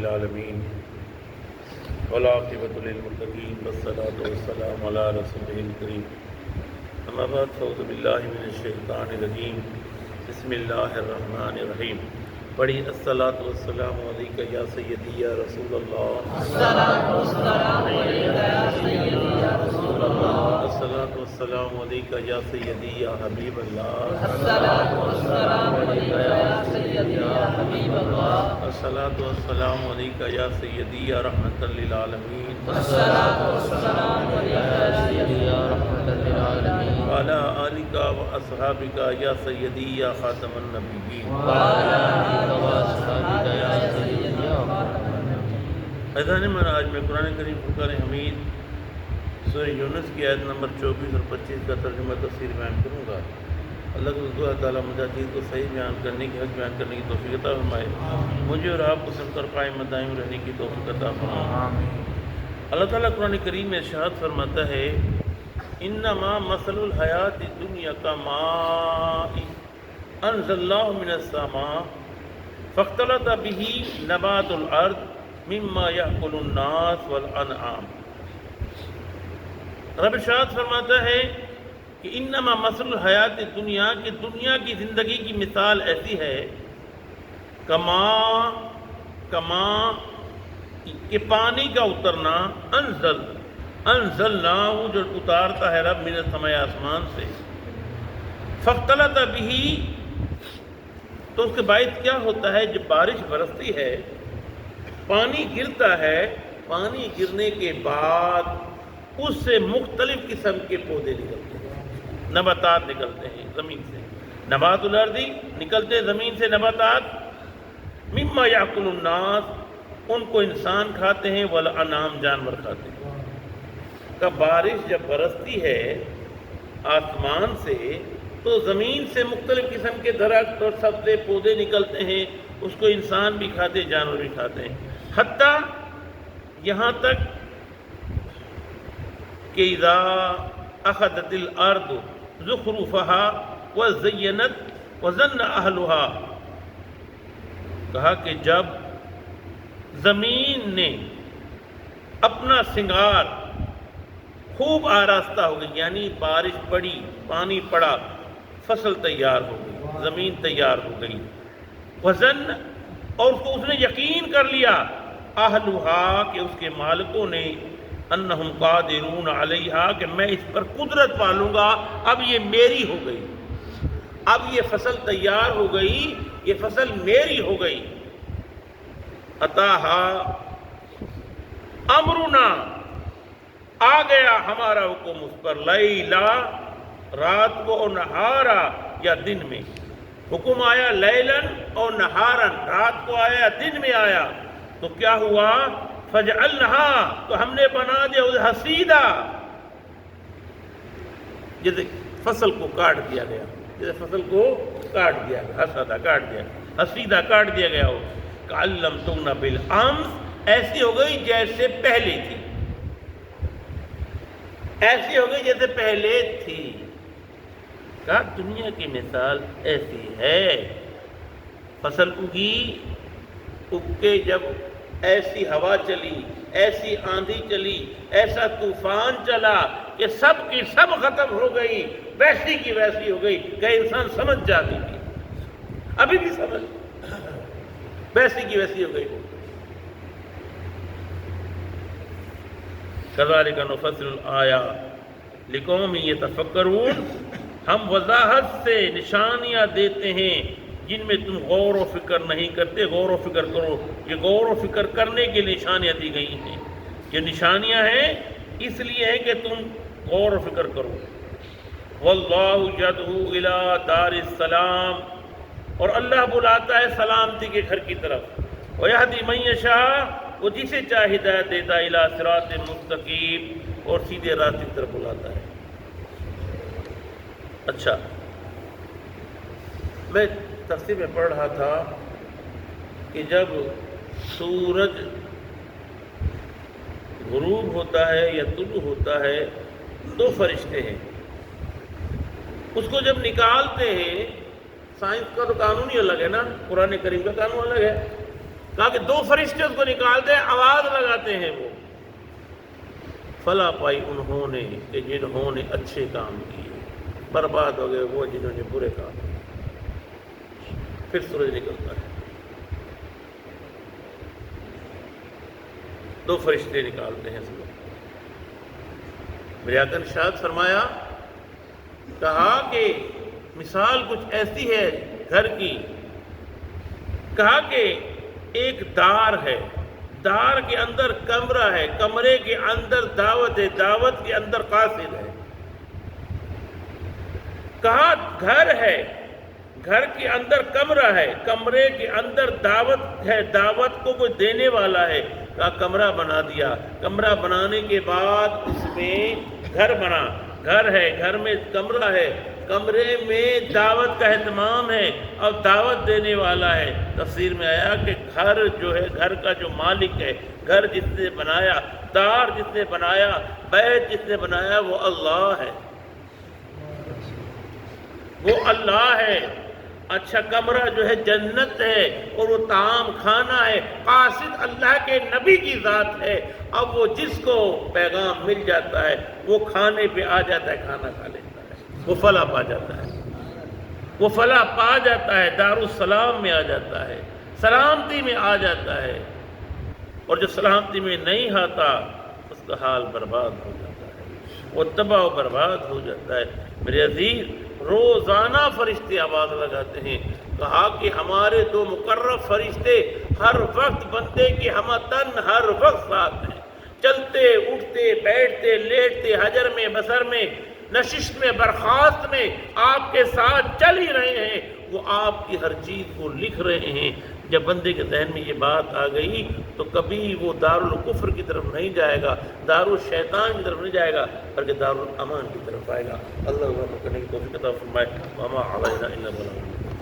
للعالمين والعاقبة للمتقين والصلاة والسلام على رسوله الكريم أما بعد فأعوذ بالله من الشيطان الرجيم بسم الله الرحمن الرحيم پڑھی الصلاۃ والسلام علیک یا سیدی یا رسول اللہ الصلاۃ والسلام علیک یا سیدی یا رسول اللہ الصلاۃ والسلام علیک یا سیدی یا حبیب اللہ الصلاۃ والسلام علیک یا سیدی یا حبیب اللہ الصلاۃ والسلام علیک یا سیدی یا رحمۃ للعالمین الصلاۃ والسلام علیک یا سیدی یا رحمۃ للعالمین وعلی آلک و اصحابک یا سیدی یا خاتم النبیین ایضاً من آج میں قرآن کریم فرقان حمید سورہ یونس کی آیت نمبر 24 اور 25 کا ترجمہ تفسیر بیان کروں گا۔ اللہ کو تعالیٰ مجاہدین کو صحیح بیان کرنے کی، حق بیان کرنے کی توفیق عطا فرمائے، مجھے اور آپ کو سن کر قائم دائم رہنے کی توفیق عطا فرمائے۔ اللہ تعالیٰ قرآن کریم میں ارشاد فرماتا ہے انما مثل الحیات الدنیا کماء انزل اللہ من السماء فاختلط به نبات الارض مما یأکل الناس والانعام۔ رب ارشاد فرماتا ہے کہ انما مثل الحیات الدنیا، کہ دنیا کی زندگی کی مثال ایسی ہے کما کہ پانی کا اترنا، انزلنا وہ جو اتارتا ہے رب من السماء آسمان سے، فاختلط به تو اس کے باعث کیا ہوتا ہے، جب بارش برستی ہے پانی گرتا ہے، پانی گرنے کے بعد اس سے مختلف قسم کے پودے نکلتے ہیں، نباتات نکلتے ہیں زمین سے، نبات الارضی نکلتے ہیں زمین سے نباتات، مما یاکل الناس ان کو انسان کھاتے ہیں، والانعام جانور کھاتے ہیں۔ کہ بارش جب برستی ہے آسمان سے تو زمین سے مختلف قسم کے درخت اور سبزے پودے نکلتے ہیں، اس کو انسان بھی کھاتے ہیں، جانور بھی کھاتے ہیں، حتیٰ یہاں تک کہ اذا اخذت الارض زخرفها وزینت وظن اہلها، کہا کہ جب زمین نے اپنا سنگار خوب آراستہ ہو گئی، یعنی بارش پڑی، پانی پڑا، فصل تیار ہو گئی، زمین تیار ہو گئی، وزن اور اس نے یقین کر لیا، اہلھا کہ اس کے مالکوں نے، انہم قادرون علیہا کہ میں اس پر قدرت پالوں گا، اب یہ میری ہو گئی، اب یہ فصل تیار ہو گئی، یہ فصل میری ہو گئی، اتاہا امرنا آ گیا ہمارا حکم اس پر، لیلا رات کو اور نہارا یا دن میں، حکم آیا لیلن اور نہارن، رات کو آیا دن میں آیا، تو کیا ہوا، فجعلنہا تو ہم نے بنا دیا حصیدہ، جیسے فصل کو کاٹ دیا گیا، جیسے فصل کو کاٹ دیا گیا، حصیدہ کاٹ دیا، حصیدہ کاٹ دیا گیا ہو، کأن لم تغن بالامس ایسی ہو گئی جیسے پہلے تھی، ایسی ہو گئی جیسے پہلے تھی۔ کہا دنیا کی مثال ایسی ہے، فصل اگی، اگ کے جب ایسی ہوا چلی، ایسی آندھی چلی، ایسا طوفان چلا کہ سب کی سب ختم ہو گئی، ویسی کی ویسی ہو گئی، کہ انسان سمجھ جاتی تھی، ابھی بھی سمجھ، ویسی کی ویسی ہو گئی۔ کذالک نفصل الآیات لقوم یتفکرون، ہم وضاحت سے نشانیاں دیتے ہیں جن میں تم غور و فکر نہیں کرتے، غور و فکر کرو، یہ غور و فکر کرنے کی نشانیاں دی گئی ہیں، یہ نشانیاں ہیں اس لیے ہیں کہ تم غور و فکر کرو۔ واللہ یدعو الی دار السلام، اور اللہ بلاتا ہے سلامتی کے گھر کی طرف، ویہدی من یشاء وہ جسے چاہے ہدایت دیتا ہے، الی صراط مستقیم اور سیدھے راستے کی طرف بلاتا ہے۔ اچھا، میں تفسیر میں پڑھ رہا تھا کہ جب سورج غروب ہوتا ہے یا طلوع ہوتا ہے دو فرشتے ہیں، اس کو جب نکالتے ہیں، سائنس کا تو قانون ہی الگ ہے نا، قرآن کریم کا قانون الگ ہے، کہا کہ 2 فرشتے اس کو نکالتے ہیں، آواز لگاتے ہیں وہ، فلا پائی انہوں نے کہ جنہوں نے اچھے کام کیے، برباد ہو گئے وہ جنہوں نے برے کام کیے۔ پھر سورج نکلتا ہے، 2 فرشتے نکالتے ہیں سورج۔ میرے آقا نے ارشاد فرمایا، کہا کہ مثال کچھ ایسی ہے گھر کی، کہا کہ ایک دار ہے، دار کے اندر کمرہ ہے، کمرے کے اندر دعوت ہے، دعوت کے اندر قاصد ہے۔ کہا گھر ہے، گھر کے اندر کمرہ ہے، کمرے کے اندر دعوت ہے، دعوت کو کوئی دینے والا ہے۔ کہا کمرہ بنا دیا، کمرہ بنانے کے بعد اس میں گھر بنا، گھر ہے، گھر میں کمرہ ہے، کمرے میں دعوت کا اہتمام ہے اور دعوت دینے والا ہے۔ تفسیر میں آیا کہ گھر جو ہے، گھر کا جو مالک ہے، گھر جس نے بنایا، دار جس نے بنایا، بیت جس نے بنایا، وہ اللہ ہے، وہ اللہ ہے۔ اچھا کمرہ جو ہے جنت ہے اور وہ طعام کھانا ہے، قاصد اللہ کے نبی کی ذات ہے۔ اب وہ جس کو پیغام مل جاتا ہے وہ کھانے پہ آ جاتا ہے، کھانا کھا لیتا ہے، وہ فلاح پا جاتا ہے، وہ فلاح پا جاتا ہے، دارالسلام میں آ جاتا ہے، سلامتی میں آ جاتا ہے۔ اور جو سلامتی میں نہیں آتا اس کا حال برباد ہو جاتا ہے، وہ تباہ و برباد ہو جاتا ہے۔ میرے عزیز، روزانہ فرشتے آواز لگاتے ہیں۔ کہا کہ ہمارے 2 مقرب فرشتے ہر وقت بندے کے ہمتن ہر وقت ساتھ ہیں، چلتے اٹھتے بیٹھتے لیٹتے، حجر میں بصر میں، نشست میں برخاست میں آپ کے ساتھ چل ہی رہے ہیں، وہ آپ کی ہر چیز کو لکھ رہے ہیں۔ جب بندے کے ذہن میں یہ بات آ گئی تو کبھی وہ دارالکفر کی طرف نہیں جائے گا، دارالشیطان کی طرف نہیں جائے گا، بلکہ دارالامان کی طرف آئے گا۔ اللہ کرنے کی توفیق عطا فرمائے۔ وما علینا الا البلاغ۔